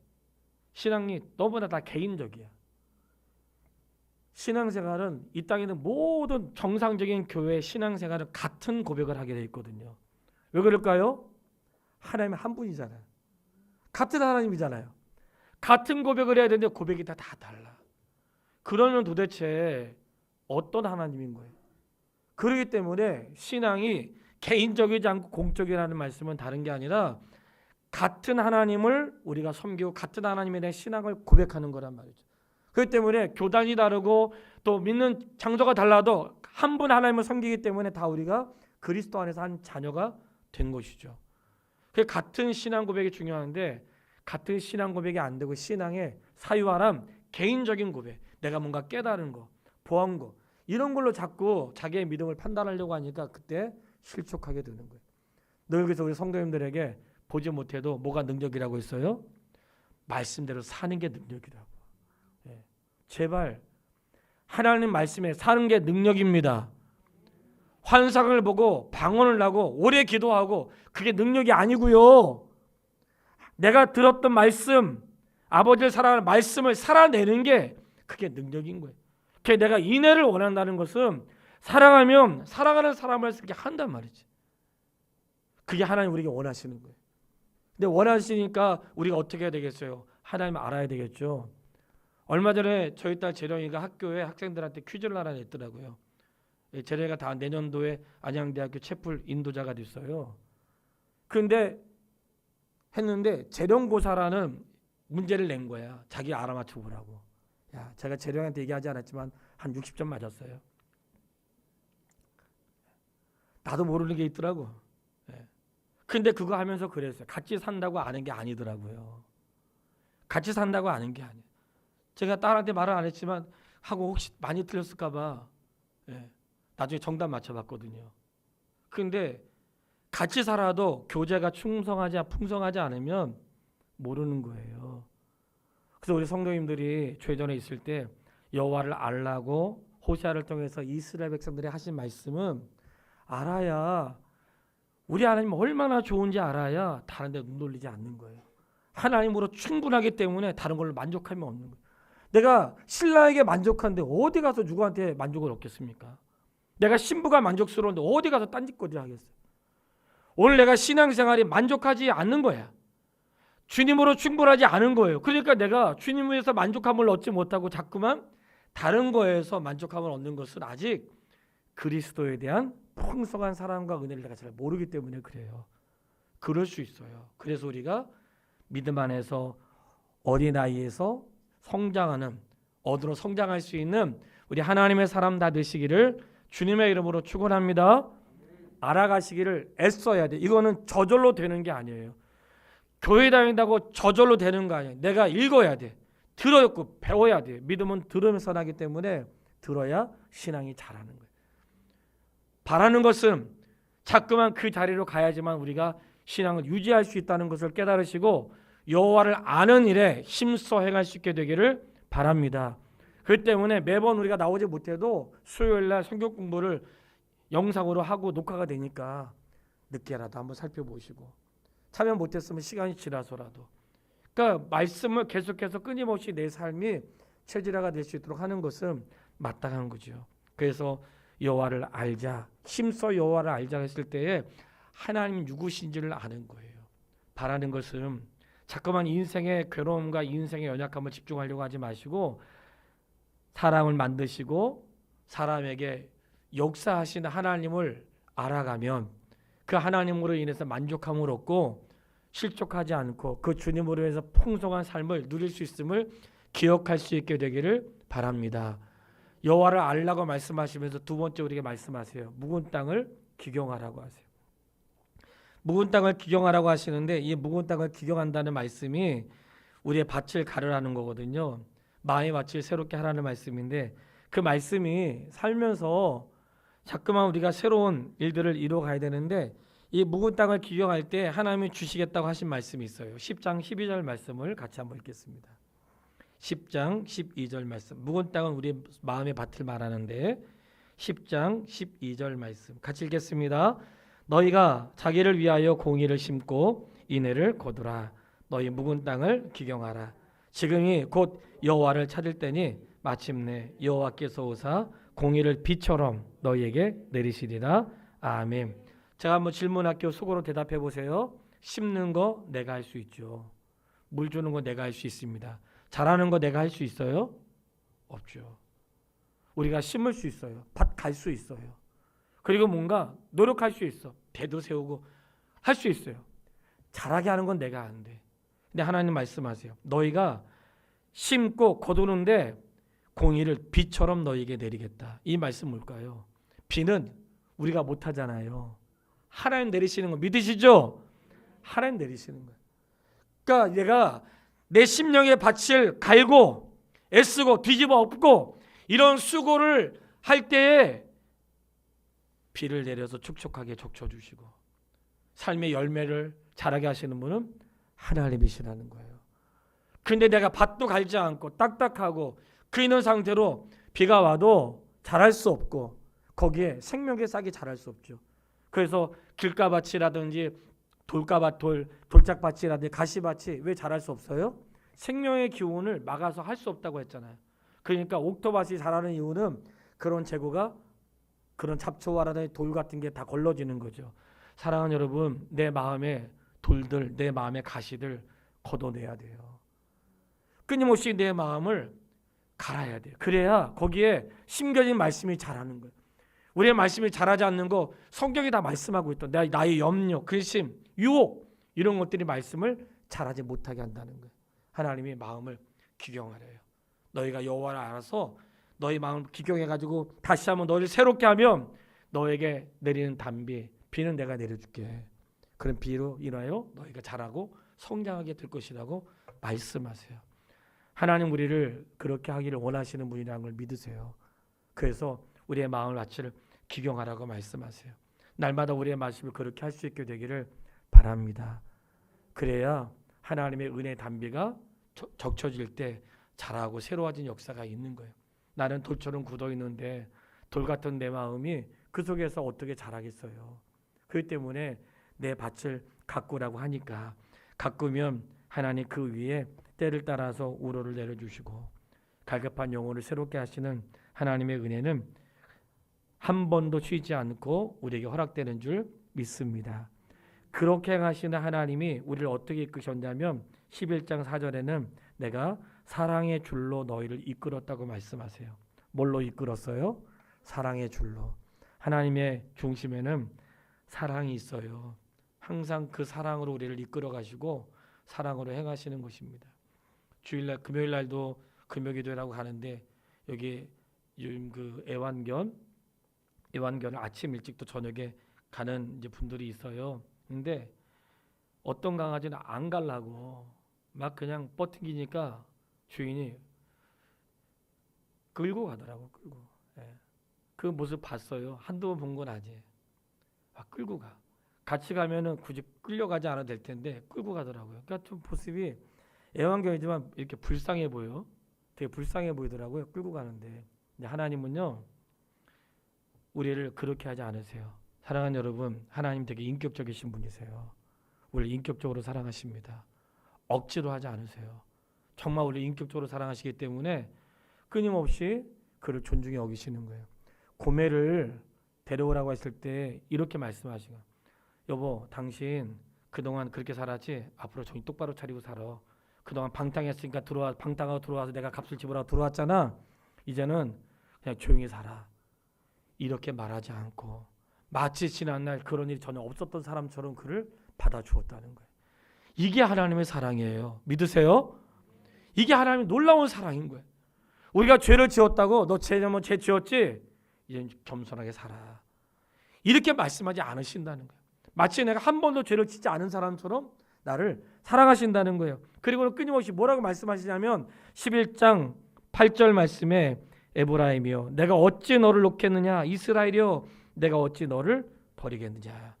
S1: 신앙이 너무나 다 개인적이야. 신앙생활은 이 땅에는 모든 정상적인 교회의 신앙생활은 같은 고백을 하게 돼 있거든요. 왜 그럴까요? 하나님 한 분이잖아요. 같은 하나님이잖아요. 같은 고백을 해야 되는데 고백이 다 달라. 그러면 도대체 어떤 하나님인 거예요? 그렇기 때문에 신앙이 개인적이지 않고 공적이라는 말씀은 다른 게 아니라 같은 하나님을 우리가 섬기고 같은 하나님에 대한 신앙을 고백하는 거란 말이죠. 그렇기 때문에 교단이 다르고 또 믿는 장소가 달라도 한 분 하나님을 섬기기 때문에 다 우리가 그리스도 안에서 한 자녀가 된 것이죠. 그 같은 신앙 고백이 중요한데 같은 신앙 고백이 안 되고 신앙의 사유화람 개인적인 고백, 내가 뭔가 깨달은 거, 보한 거 이런 걸로 자꾸 자기의 믿음을 판단하려고 하니까 그때 실족하게 되는 거예요. 늘 그래서 우리 성도님들에게 보지 못해도 뭐가 능력이라고 했어요? 말씀대로 사는 게 능력이라고. 예. 제발 하나님 말씀에 사는 게 능력입니다. 환상을 보고 방언을 하고 오래 기도하고 그게 능력이 아니고요. 내가 들었던 말씀, 아버지를 사랑하는 말씀을 살아내는 게 그게 능력인 거예요. 내가 인애를 원한다는 것은 사랑하면 사랑하는 사람을 그렇게 한단 말이지. 그게 하나님 우리에게 원하시는 거예요. 근데 원하시니까 우리가 어떻게 해야 되겠어요? 하나님 알아야 되겠죠. 얼마 전에 저희 딸 재령이가 학교에 학생들한테 퀴즈를 하나 냈더라고요. 재령이가 다 내년도에 안양대학교 채플 인도자가 됐어요. 그런데 했는데 재령고사라는 문제를 낸 거야. 자기 알아맞혀 보라고. 야, 제가 재령한테 얘기하지 않았지만 한 60점 맞았어요. 나도 모르는 게 있더라고. 근데 그거 하면서 그랬어요. 같이 산다고 아는 게 아니더라고요. 같이 산다고 아는 게 아니에요. 제가 딸한테 말을 안 했지만 하고 혹시 많이 틀렸을까 봐 나중에 정답 맞춰봤거든요. 근데 같이 살아도 교제가 풍성하지 않으면 모르는 거예요. 그래서 우리 성도님들이 죄전에 있을 때 여호와를 알라고 호세아를 통해서 이스라엘 백성들이 하신 말씀은 알아야, 우리 하나님 얼마나 좋은지 알아야 다른 데 눈 돌리지 않는 거예요. 하나님으로 충분하기 때문에 다른 걸로 만족하면 없는 거예요. 내가 신라에게 만족한데 어디 가서 누구한테 만족을 얻겠습니까? 내가 신부가 만족스러운데 어디 가서 딴짓거리 하겠어요? 오늘 내가 신앙생활이 만족하지 않는 거야. 주님으로 충분하지 않은 거예요. 그러니까 내가 주님에서 만족함을 얻지 못하고 자꾸만 다른 거에서 만족함을 얻는 것은 아직 그리스도에 대한 풍성한 사랑과 은혜를 내가 잘 모르기 때문에 그래요. 그럴 수 있어요. 그래서 우리가 믿음 안에서 어린아이에서 성장하는, 어디로 성장할 수 있는 우리 하나님의 사람 다 되시기를 주님의 이름으로 축원합니다. 알아가시기를 애써야 돼. 이거는 저절로 되는 게 아니에요. 교회 다닌다고 저절로 되는 거 아니에요. 내가 읽어야 돼. 들어있고 배워야 돼. 믿음은 들으면서 나기 때문에 들어야 신앙이 자라는 거예요. 바라는 것은 자꾸만 그 자리로 가야지만 우리가 신앙을 유지할 수 있다는 것을 깨달으시고 여호와를 아는 일에 힘써 행할 수 있게 되기를 바랍니다. 그 때문에 매번 우리가 나오지 못해도 수요일날 성경 공부를 영상으로 하고 녹화가 되니까 늦게라도 한번 살펴보시고, 참여 못했으면 시간이 지나서라도, 그러니까 말씀을 계속해서 끊임없이 내 삶이 체질화가 될 수 있도록 하는 것은 마땅한 거죠. 그래서 여호와를 알자, 힘써 여호와를 알자 했을 때에 하나님 누구신지를 아는 거예요. 바라는 것은 자꾸만 인생의 괴로움과 인생의 연약함을 집중하려고 하지 마시고 사람을 만드시고 사람에게 역사하시는 하나님을 알아가면 그 하나님으로 인해서 만족함을 얻고 실족하지 않고 그 주님으로 해서 풍성한 삶을 누릴 수 있음을 기억할 수 있게 되기를 바랍니다. 여호와를 알라고 말씀하시면서 두 번째 우리에게 말씀하세요. 묵은 땅을 기경하라고 하세요. 묵은 땅을 기경하라고 하시는데 이 묵은 땅을 기경한다는 말씀이 우리의 밭을 가르라는 거거든요. 마음의 밭을 새롭게 하라는 말씀인데 그 말씀이 살면서 자꾸만 우리가 새로운 일들을 이루어가야 되는데 이 묵은 땅을 기경할 때 하나님이 주시겠다고 하신 말씀이 있어요. 10장 12절 말씀을 같이 한번 읽겠습니다. 10장 12절 말씀. 묵은 땅은 우리 마음의 밭을 말하는데 10장 12절 말씀 같이 읽겠습니다. 너희가 자기를 위하여 공의를 심고 인애를 거두라. 너희 묵은 땅을 기경하라. 지금이 곧 여호와를 찾을 때니 마침내 여호와께서 오사 공의를 비처럼 너희에게 내리시리라. 아멘. 제가 한번 질문할게요. 속으로 대답해 보세요. 심는 거 내가 할 수 있죠. 물 주는 거 내가 할 수 있습니다. 자라는 거 내가 할 수 있어요? 없죠. 우리가 심을 수 있어요. 밭 갈 수 있어요. 그리고 뭔가 노력할 수 있어. 배도 세우고 할 수 있어요. 자라게 하는 건 내가 안 돼. 근데 하나님 말씀하세요. 너희가 심고 거두는데 공의를 비처럼 너희에게 내리겠다. 이 말씀 뭘까요? 비는 우리가 못 하잖아요. 하나님 내리시는 거 믿으시죠? 하나님 내리시는 거예요. 그러니까 내가 내 심령의 밭을 갈고 애쓰고 뒤집어 엎고 이런 수고를 할 때에 비를 내려서 촉촉하게 적셔주시고 삶의 열매를 자라게 하시는 분은 하나님이시라는 거예요. 근데 내가 밭도 갈지 않고 딱딱하고 그 있는 상태로 비가 와도 자랄 수 없고 거기에 생명의 싹이 자랄 수 없죠. 그래서 길가밭이라든지 돌짝밭이라든지 가시밭이 왜 자랄 수 없어요? 생명의 기운을 막아서 할 수 없다고 했잖아요. 그러니까 옥토밭이 자라는 이유는 그런 재고가 그런 잡초와라든지 돌 같은 게 다 걸러지는 거죠. 사랑하는 여러분, 내 마음의 돌들, 내 마음의 가시들 걷어내야 돼요. 끊임없이 내 마음을 갈아야 돼요. 그래야 거기에 심겨진 말씀이 자라는 거예요. 우리의 말씀이 자라지 않는 거 성경이 다 말씀하고 있다. 나의 염려, 근심, 유혹 이런 것들이 말씀을 자라지 못하게 한다는 거예요. 하나님이 마음을 기경하래요. 너희가 여호와를 알아서 너희 마음을 기경해가지고 다시 한번 너희를 새롭게 하면 너에게 내리는 단비, 비는 내가 내려줄게. 그런 비로 인하여 너희가 자라고 성장하게 될 것이라고 말씀하세요. 하나님 우리를 그렇게 하기를 원하시는 분이라는 걸 믿으세요. 그래서 우리의 마음을 밭을 기경하라고 말씀하세요. 날마다 우리의 말씀을 그렇게 할 수 있게 되기를 바랍니다. 그래야 하나님의 은혜 단비가 적쳐질 때 자라고 새로워진 역사가 있는 거예요. 나는 돌처럼 굳어 있는데 돌 같은 내 마음이 그 속에서 어떻게 자라겠어요. 그렇기 때문에 내 밭을 가꾸라고 하니까 가꾸면 하나님 그 위에 때를 따라서 우로를 내려주시고 갈급한 영혼을 새롭게 하시는 하나님의 은혜는 한 번도 쉬지 않고 우리에게 허락되는 줄 믿습니다. 그렇게 행하시는 하나님이 우리를 어떻게 이끄셨냐면 11장 4절에는 내가 사랑의 줄로 너희를 이끌었다고 말씀하세요. 뭘로 이끌었어요? 사랑의 줄로. 하나님의 중심에는 사랑이 있어요. 항상 그 사랑으로 우리를 이끌어 가시고 사랑으로 행하시는 것입니다. 주일날 금요일 날도 금요기도라고 하는데 여기 요즘 그 애완견을 아침 일찍 또 저녁에 가는 이제 분들이 있어요. 근데 어떤 강아지는 안 가려고 막 그냥 버팅기니까 주인이 끌고 가더라고. 끌고. 예. 그 모습 봤어요. 한두 번 본 건 아니에요. 막 끌고 가. 같이 가면은 굳이 끌려가지 않아도 될 텐데 끌고 가더라고요. 그러니까 좀 모습이 애완견이지만 이렇게 불쌍해 보여. 되게 불쌍해 보이더라고요. 끌고 가는데. 근데 하나님은요, 우리를 그렇게 하지 않으세요. 사랑하는 여러분, 하나님 되게 인격적이신 분이세요. 우리를 인격적으로 사랑하십니다. 억지로 하지 않으세요. 정말 우리를 인격적으로 사랑하시기 때문에 끊임없이 그를 존중히 여기시는 거예요. 고매를 데려오라고 했을 때 이렇게 말씀하시고, 여보, 당신 그동안 그렇게 살았지? 앞으로 정신 똑바로 차리고 살아. 그동안 방탕했으니까 방탕하고 들어와서 내가 값을 지불하고 들어왔잖아. 이제는 그냥 조용히 살아. 이렇게 말하지 않고 마치 지난날 그런 일이 전혀 없었던 사람처럼 그를 받아주었다는 거예요. 이게 하나님의 사랑이에요. 믿으세요? 이게 하나님의 놀라운 사랑인 거예요. 우리가 죄를 지었다고 너 죄 지었지? 이제 겸손하게 살아. 이렇게 말씀하지 않으신다는 거예요. 마치 내가 한 번도 죄를 짓지 않은 사람처럼 나를 사랑하신다는 거예요. 그리고 끊임없이 뭐라고 말씀하시냐면 11장 8절 말씀에 에브라임이여 내가 어찌 너를 놓겠느냐, 이스라엘이여 내가 어찌 너를 버리겠느냐.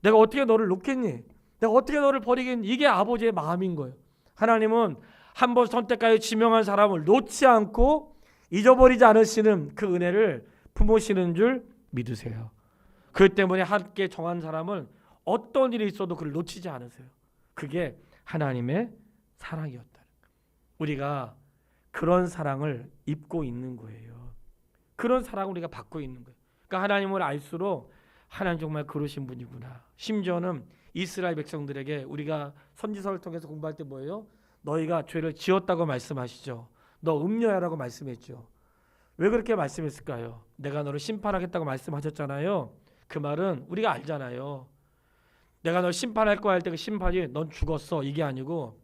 S1: 내가 어떻게 너를 놓겠니? 내가 어떻게 너를 버리겠니? 이게 아버지의 마음인 거예요. 하나님은 한 번 선택하여 지명한 사람을 놓지 않고 잊어버리지 않으시는 그 은혜를 품으시는 줄 믿으세요. 그 때문에 함께 정한 사람은 어떤 일이 있어도 그를 놓치지 않으세요. 그게 하나님의 사랑이었다. 우리가 그런 사랑을 입고 있는 거예요. 그런 사랑을 우리가 받고 있는 거예요. 그러니까 하나님을 알수록 하나님 정말 그러신 분이구나. 심지어는 이스라엘 백성들에게 우리가 선지서를 통해서 공부할 때 뭐예요? 너희가 죄를 지었다고 말씀하시죠. 너 음녀야라고 말씀했죠. 왜 그렇게 말씀했을까요? 내가 너를 심판하겠다고 말씀하셨잖아요. 그 말은 우리가 알잖아요. 내가 널 심판할 거야 할 때 그 심판이 넌 죽었어 이게 아니고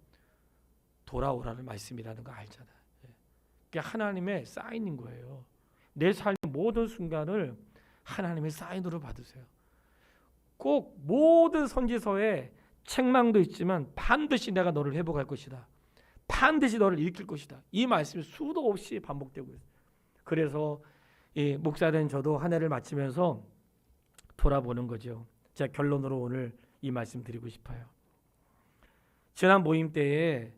S1: 돌아오라는 말씀이라는 거 알잖아요. 그게 하나님의 사인인 거예요. 내 삶의 모든 순간을 하나님의 사인으로 받으세요. 꼭 모든 선지서에 책망도 있지만 반드시 내가 너를 회복할 것이다. 반드시 너를 일으킬 것이다. 이 말씀이 수도 없이 반복되고 있어요. 그래서 이 목사된 저도 한 해를 마치면서 돌아보는 거죠. 제가 결론으로 오늘 이 말씀 드리고 싶어요. 지난 모임 때에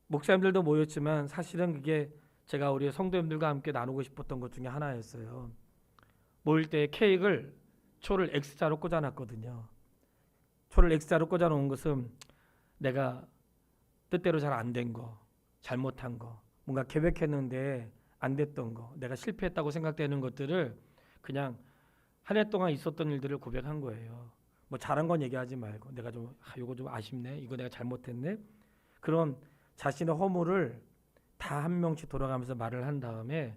S1: 목사님들도 모였지만 사실은 그게 제가 우리 성도님들과 함께 나누고 싶었던 것 중에 하나였어요. 모일 때 케이크를 초를 X자로 꽂아놨거든요. 초를 X자로 꽂아놓은 것은 내가 뜻대로 잘 안 된 거, 잘못한 거, 뭔가 계획했는데 안 됐던 거, 내가 실패했다고 생각되는 것들을 그냥 한 해 동안 있었던 일들을 고백한 거예요. 뭐 잘한 건 얘기하지 말고 내가 좀 이거 좀 아쉽네, 이거 내가 잘못했네, 그런 자신의 허물을 다 한 명씩 돌아가면서 말을 한 다음에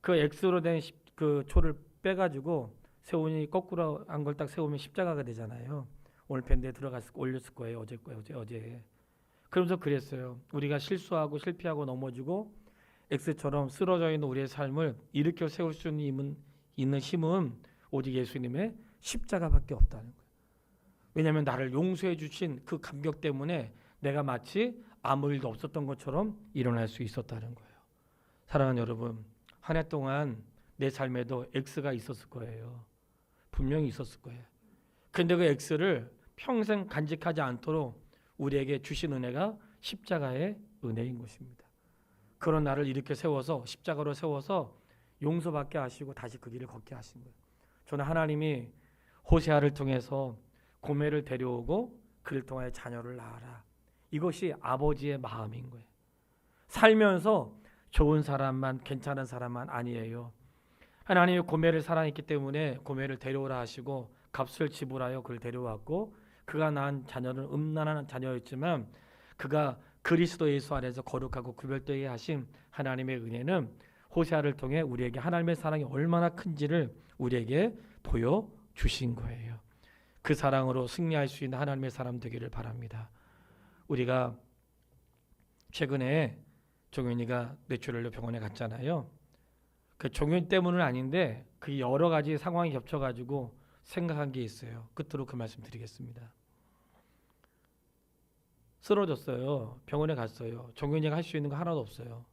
S1: 그 X로 된 그 초를 빼가지고 세우니 거꾸로 한 걸 딱 세우면 십자가가 되잖아요. 오늘 밴드에 올렸을 거예요. 어제. 그러면서 그랬어요. 우리가 실수하고 실패하고 넘어지고 X처럼 쓰러져 있는 우리의 삶을 일으켜 세울 수 있는 힘은 오직 예수님의 십자가밖에 없다는 거예요. 왜냐하면 나를 용서해 주신 그 감격 때문에 내가 마치 아무 일도 없었던 것처럼 일어날 수 있었다는 거예요. 사랑하는 여러분, 한 해 동안 내 삶에도 X가 있었을 거예요. 분명히 있었을 거예요. 근데 그 X를 평생 간직하지 않도록 우리에게 주신 은혜가 십자가의 은혜인 것입니다. 그런 나를 일으켜 세워서 십자가로 세워서 용서받게 하시고 다시 그 길을 걷게 하신 거예요. 저는 하나님이 호세아를 통해서 고멜을 데려오고 그를 통하여 자녀를 낳아라. 이것이 아버지의 마음인 거예요. 살면서 좋은 사람만, 괜찮은 사람만 아니에요. 하나님이 고멜을 사랑했기 때문에 고멜을 데려오라 하시고 값을 지불하여 그를 데려왔고 그가 낳은 자녀는 음란한 자녀였지만 그가 그리스도 예수 안에서 거룩하고 구별되게 하신 하나님의 은혜는 호세아를 통해 우리에게 하나님의 사랑이 얼마나 큰지를 우리에게 보여주신 거예요. 그 사랑으로 승리할 수 있는 하나님의 사람 되기를 바랍니다. 우리가 최근에 종현이가 뇌출혈로 병원에 갔잖아요. 그 종현 때문은 아닌데 그 여러 가지 상황이 겹쳐가지고 생각한 게 있어요. 끝으로 그 말씀 드리겠습니다. 쓰러졌어요. 병원에 갔어요. 종현이가 할 수 있는 거 하나도 없어요.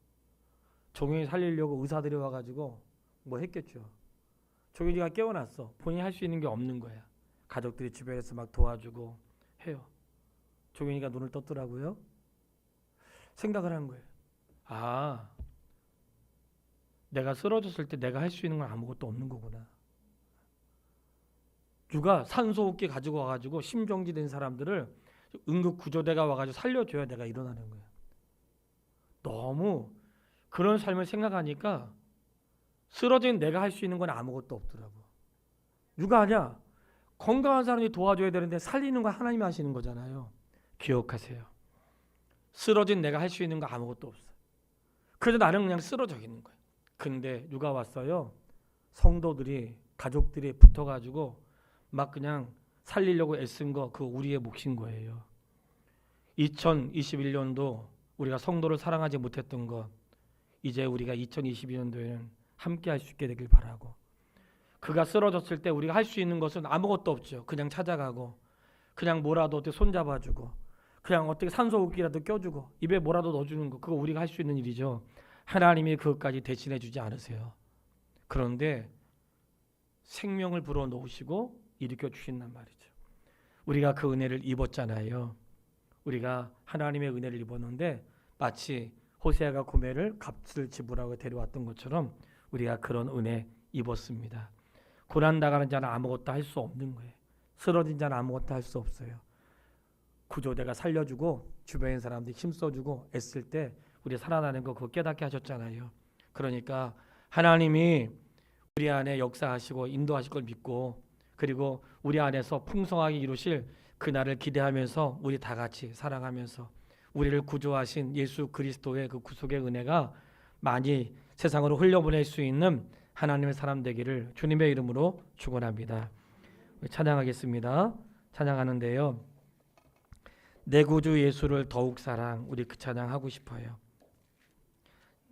S1: 종현이 살리려고 의사들이 와가지고 뭐 했겠죠. 종현이가 깨어났어. 본인이 할 수 있는 게 없는 거야. 가족들이 주변에서 막 도와주고 해요. 종현이가 눈을 떴더라고요. 생각을 한 거예요. 아, 내가 쓰러졌을 때 내가 할 수 있는 건 아무것도 없는 거구나. 누가 산소호흡기 가지고 와가지고 심정지 된 사람들을 응급구조대가 와가지고 살려줘야 내가 일어나는 거예요. 너무 그런 삶을 생각하니까 쓰러진 내가 할 수 있는 건 아무것도 없더라고. 누가 하냐? 건강한 사람이 도와줘야 되는데 살리는 거 하나님이 하시는 거잖아요. 기억하세요. 쓰러진 내가 할 수 있는 거 아무것도 없어. 그래서 나는 그냥 쓰러져 있는 거예요. 근데 누가 왔어요? 성도들이, 가족들이 붙어가지고 막 그냥 살리려고 애쓴 거, 그거 우리의 몫인 거예요. 2021년도 우리가 성도를 사랑하지 못했던 것, 이제 우리가 2022년도에는 함께 할 수 있게 되길 바라고, 그가 쓰러졌을 때 우리가 할 수 있는 것은 아무것도 없죠. 그냥 찾아가고 그냥 뭐라도 어떻게 손잡아주고 그냥 어떻게 산소호흡기라도 껴주고 입에 뭐라도 넣어주는 거, 그거 우리가 할 수 있는 일이죠. 하나님이 그것까지 대신해 주지 않으세요. 그런데 생명을 불어넣으시고 일으켜 주신단 말이죠. 우리가 그 은혜를 입었잖아요. 우리가 하나님의 은혜를 입었는데 마치 호세아가 고멜을 값을 지불하고 데려왔던 것처럼 우리가 그런 은혜 입었습니다. 고난당하는 자는 아무것도 할 수 없는 거예요. 쓰러진 자는 아무것도 할 수 없어요. 구조대가 살려주고 주변의 사람들이 힘써주고 애쓸 때 우리 살아나는 거 그거 깨닫게 하셨잖아요. 그러니까 하나님이 우리 안에 역사하시고 인도하실 걸 믿고, 그리고 우리 안에서 풍성하게 이루실 그날을 기대하면서 우리 다 같이 사랑하면서 우리를 구조하신 예수 그리스도의 그 구속의 은혜가 많이 세상으로 흘려보낼 수 있는 하나님의 사람 되기를 주님의 이름으로 축원합니다. 찬양하겠습니다. 찬양하는데요, 내 구주 예수를 더욱 사랑, 우리 그 찬양하고 싶어요.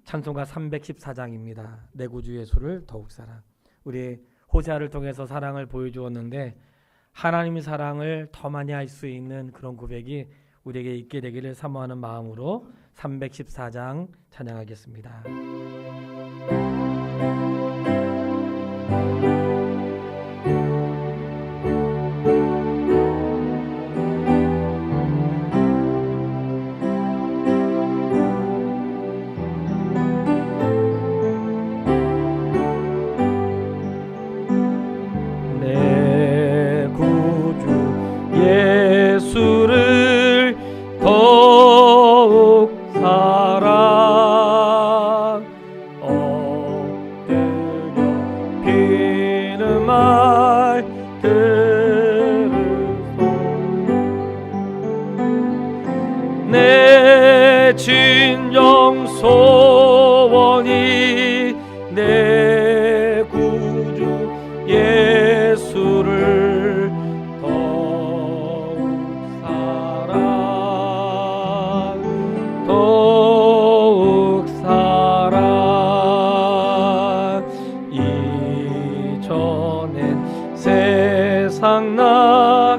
S1: 찬송가 314장입니다. 내 구주 예수를 더욱 사랑. 우리 호세아를 통해서 사랑을 보여주었는데 하나님의 사랑을 더 많이 할 수 있는 그런 고백이 우리에게 있게 되기를 사모하는 마음으로 314장 찬양하겠습니다. 예수를 더욱 사랑, 엎드려 비는 말 들으소. 내 진정 소원이 내 구주 예수를 세상 나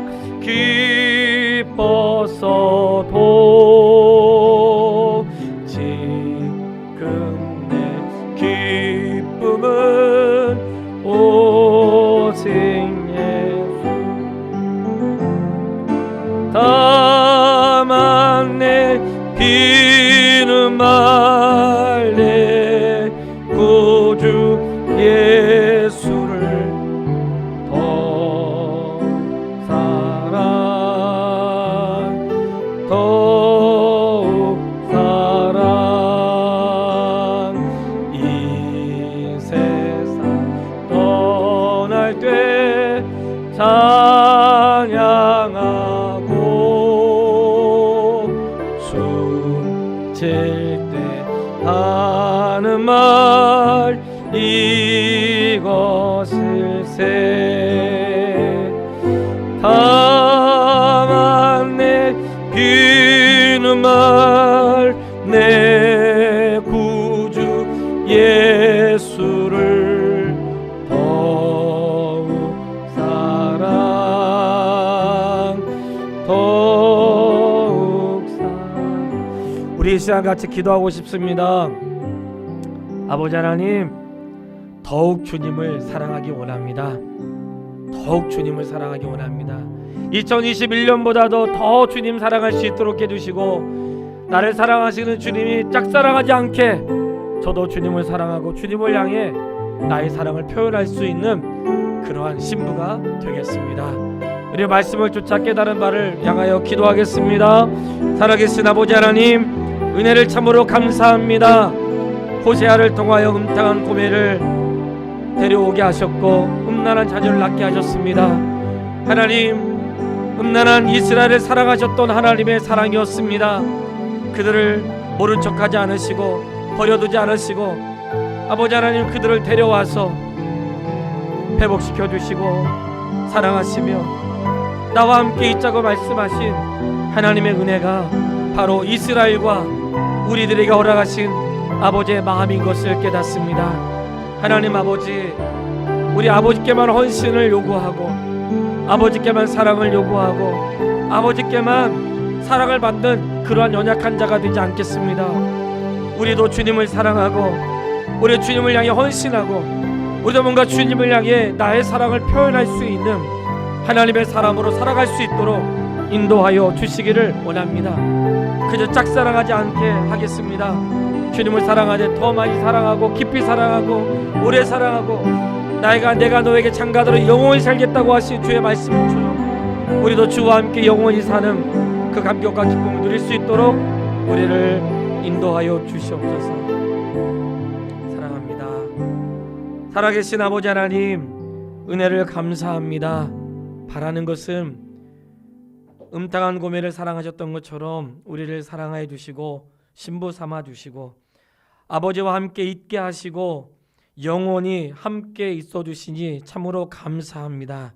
S1: 기뻤어도 지금 내 기쁨은 오직 예수. 다만 내 비는 말 내 구주 예수를 더욱 사랑, 이 세상 떠날 때 찬양하고 숨 쉴 때 하는 말 이것을세 다만 내 귀는 말 내 구주 예수를 더욱 사랑 우리 이 시간 같이 기도하고 싶습니다. 아버지 하나님, 더욱 주님을 사랑하기 원합니다. 더욱 주님을 사랑하기 원합니다. 2021년보다도 더 주님 사랑할 수 있도록 해주시고, 나를 사랑하시는 주님이 짝사랑하지 않게 저도 주님을 사랑하고 주님을 향해 나의 사랑을 표현할 수 있는 그러한 신부가 되겠습니다. 우리 말씀을 쫓아 깨달은 바를 향하여 기도하겠습니다. 살아계신 아버지 하나님, 은혜를 참으로 감사합니다. 호세아를 통하여 음탕한 고매를 데려오게 하셨고 음란한 자녀를 낳게 하셨습니다. 하나님, 음란한 이스라엘을 사랑하셨던 하나님의 사랑이었습니다. 그들을 모른 척하지 않으시고 버려두지 않으시고 아버지 하나님, 그들을 데려와서 회복시켜 주시고 사랑하시며 나와 함께 있자고 말씀하신 하나님의 은혜가 바로 이스라엘과 우리들에게 허락하신 아버지의 마음인 것을 깨닫습니다. 하나님 아버지, 우리 아버지께만 헌신을 요구하고 아버지께만 사랑을 요구하고 아버지께만 사랑을 받는 그러한 연약한 자가 되지 않겠습니다. 우리도 주님을 사랑하고 우리 주님을 향해 헌신하고 우리도 뭔가 주님을 향해 나의 사랑을 표현할 수 있는 하나님의 사람으로 살아갈 수 있도록 인도하여 주시기를 원합니다. 그저 짝사랑하지 않게 하겠습니다. 주님을 사랑하되 더 많이 사랑하고 깊이 사랑하고 오래 사랑하고 내가 너에게 장가들어 영원히 살겠다고 하신 주의 말씀처럼 우리도 주와 함께 영원히 사는 그 감격과 기쁨을 누릴 수 있도록 우리를 인도하여 주시옵소서. 사랑합니다. 살아계신 아버지 하나님, 은혜를 감사합니다. 바라는 것은 음탕한 고매를 사랑하셨던 것처럼 우리를 사랑하여 주시고 신부 삼아 주시고 아버지와 함께 있게 하시고 영원히 함께 있어 주시니 참으로 감사합니다.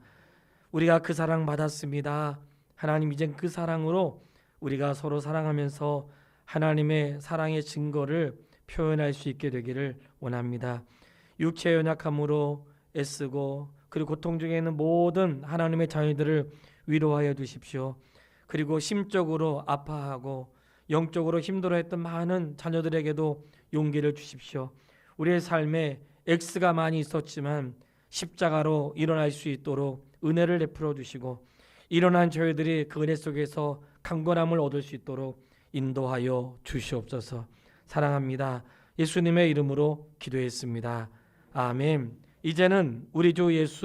S1: 우리가 그 사랑 받았습니다. 하나님, 이젠 그 사랑으로 우리가 서로 사랑하면서 하나님의 사랑의 증거를 표현할 수 있게 되기를 원합니다. 육체의 연약함으로 애쓰고 그리고 고통 중에 있는 모든 하나님의 자녀들을 위로하여 주십시오. 그리고 심적으로 아파하고 영적으로 힘들어했던 많은 자녀들에게도 용기를 주십시오. 우리의 삶에 X가 많이 있었지만 십자가로 일어날 수 있도록 은혜를 베풀어 주시고 일어난 저희들이 그 은혜 속에서 강건함을 얻을 수 있도록 인도하여 주시옵소서. 사랑합니다. 예수님의 이름으로 기도했습니다. 아멘. 이제는 우리 주 예수